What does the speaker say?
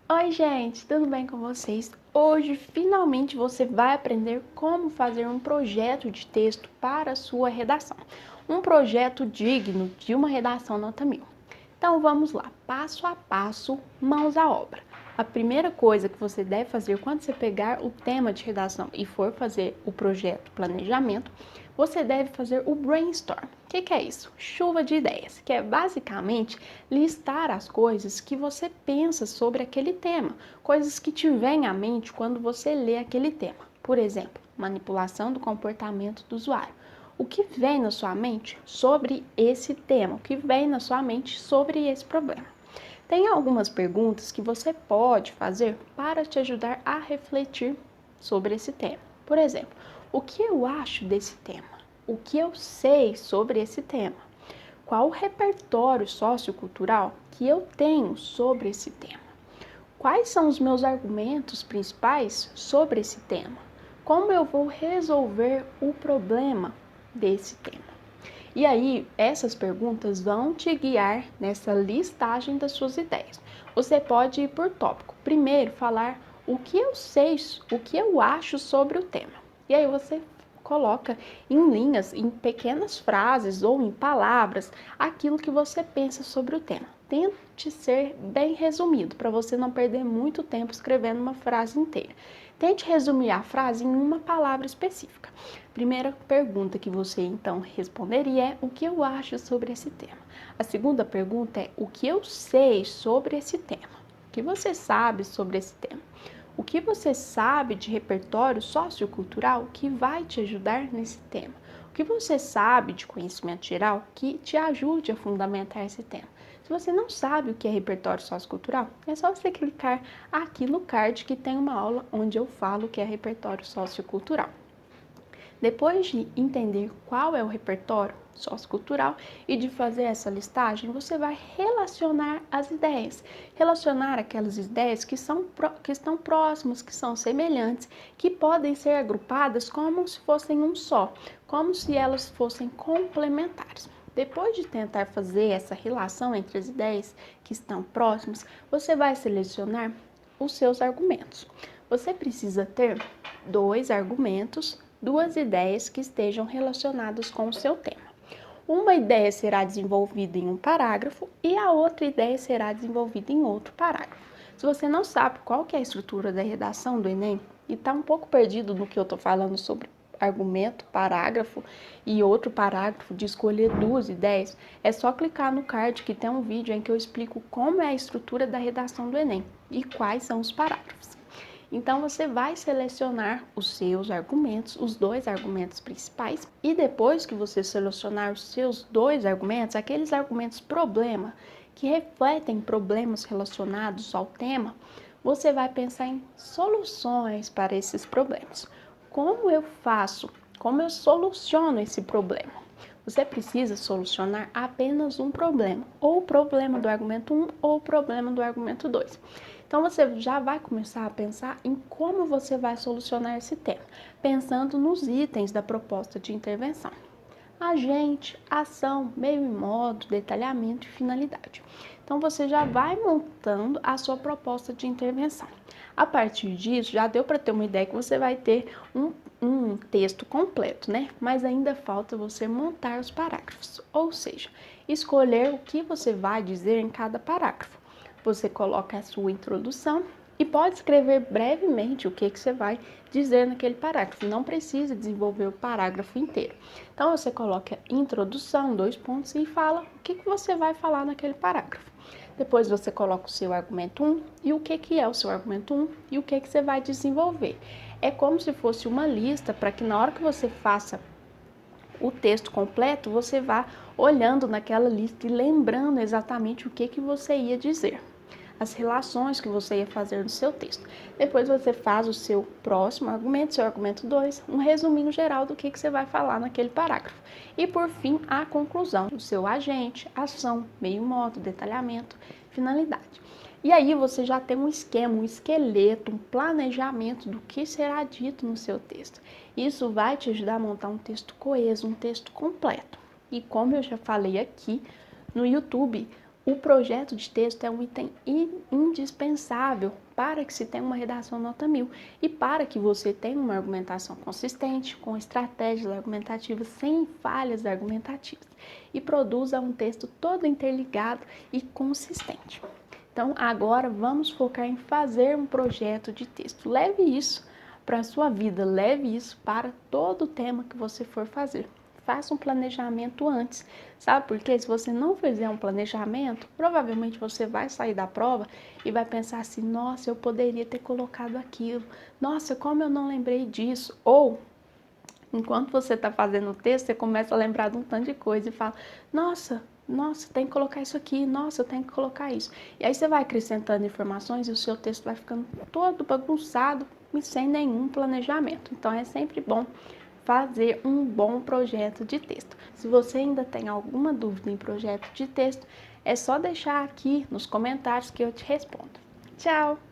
Oi, gente, tudo bem com vocês? Hoje, finalmente, você vai aprender como fazer um projeto de texto para a sua redação. Um projeto digno de uma redação nota 1000. Então, vamos lá, passo a passo, mãos à obra. A primeira coisa que você deve fazer quando você pegar o tema de redação e for fazer o projeto planejamento, você deve fazer o brainstorm. O que é isso? Chuva de ideias, que é basicamente listar as coisas que você pensa sobre aquele tema, coisas que te vêm à mente quando você lê aquele tema. Por exemplo, manipulação do comportamento do usuário. O que vem na sua mente sobre esse tema? O que vem na sua mente sobre esse problema? Tem algumas perguntas que você pode fazer para te ajudar a refletir sobre esse tema. Por exemplo, o que eu acho desse tema? O que eu sei sobre esse tema? Qual o repertório sociocultural que eu tenho sobre esse tema? Quais são os meus argumentos principais sobre esse tema? Como eu vou resolver o problema desse tema? E aí, essas perguntas vão te guiar nessa listagem das suas ideias. Você pode ir por tópico. Primeiro, falar o que eu sei, o que eu acho sobre o tema. E aí você coloca em linhas, em pequenas frases ou em palavras, aquilo que você pensa sobre o tema. Tente ser bem resumido, para você não perder muito tempo escrevendo uma frase inteira. Tente resumir a frase em uma palavra específica. Primeira pergunta que você então responderia é: o que eu acho sobre esse tema? A segunda pergunta é: o que eu sei sobre esse tema? O que você sabe sobre esse tema? O que você sabe de repertório sociocultural que vai te ajudar nesse tema? O que você sabe de conhecimento geral que te ajude a fundamentar esse tema? Se você não sabe o que é repertório sociocultural, é só você clicar aqui no card que tem uma aula onde eu falo o que é repertório sociocultural. Depois de entender qual é o repertório sociocultural e de fazer essa listagem, você vai relacionar as ideias. Relacionar aquelas ideias que estão próximas, que são semelhantes, que podem ser agrupadas como se fossem um só, como se elas fossem complementares. Depois de tentar fazer essa relação entre as ideias que estão próximas, você vai selecionar os seus argumentos. Você precisa ter dois argumentos, duas ideias que estejam relacionadas com o seu tema. Uma ideia será desenvolvida em um parágrafo e a outra ideia será desenvolvida em outro parágrafo. Se você não sabe qual que é a estrutura da redação do Enem e está um pouco perdido no que eu estou falando sobre argumento, parágrafo e outro parágrafo, de escolher duas ideias, é só clicar no card que tem um vídeo em que eu explico como é a estrutura da redação do Enem e quais são os parágrafos. Então, você vai selecionar os seus argumentos, os dois argumentos principais, e depois que você selecionar os seus dois argumentos, aqueles argumentos problema, que refletem problemas relacionados ao tema, você vai pensar em soluções para esses problemas. Como eu faço? Como eu soluciono esse problema? Você precisa solucionar apenas um problema, ou o problema do argumento 1 ou o problema do argumento 2. Então você já vai começar a pensar em como você vai solucionar esse tema, pensando nos itens da proposta de intervenção: agente, ação, meio e modo, detalhamento e finalidade. Então você já vai montando a sua proposta de intervenção. A partir disso, já deu para ter uma ideia que você vai ter um texto completo, né? Mas ainda falta você montar os parágrafos, ou seja, escolher o que você vai dizer em cada parágrafo. Você coloca a sua introdução e pode escrever brevemente o que você vai dizer naquele parágrafo. Não precisa desenvolver o parágrafo inteiro. Então, você coloca introdução, 2 pontos, e fala o que você vai falar naquele parágrafo. Depois você coloca o seu argumento 1 e o que é o seu argumento 1 e o que você vai desenvolver. É como se fosse uma lista para que na hora que você faça o texto completo, você vá olhando naquela lista e lembrando exatamente o que você ia dizer, as relações que você ia fazer no seu texto. Depois você faz o seu próximo argumento, seu argumento 2, um resuminho geral do que você vai falar naquele parágrafo. E por fim, a conclusão, o seu agente, ação, meio modo, detalhamento, finalidade. E aí você já tem um esquema, um esqueleto, um planejamento do que será dito no seu texto. Isso vai te ajudar a montar um texto coeso, um texto completo. E como eu já falei aqui, no YouTube, O projeto de texto é um item indispensável para que se tenha uma redação nota 1000 e para que você tenha uma argumentação consistente, com estratégias argumentativas, sem falhas argumentativas e produza um texto todo interligado e consistente. Então, agora vamos focar em fazer um projeto de texto. Leve isso para a sua vida, leve isso para todo o tema que você for fazer. Faça um planejamento antes, sabe? Porque se você não fizer um planejamento, provavelmente você vai sair da prova e vai pensar assim, nossa, eu poderia ter colocado aquilo, nossa, como eu não lembrei disso, ou enquanto você está fazendo o texto, você começa a lembrar de um tanto de coisa e fala, nossa, tem que colocar isso aqui, nossa, eu tenho que colocar isso. E aí você vai acrescentando informações e o seu texto vai ficando todo bagunçado e sem nenhum planejamento. Então é sempre bom fazer um bom projeto de texto. Se você ainda tem alguma dúvida em projeto de texto, é só deixar aqui nos comentários que eu te respondo. Tchau!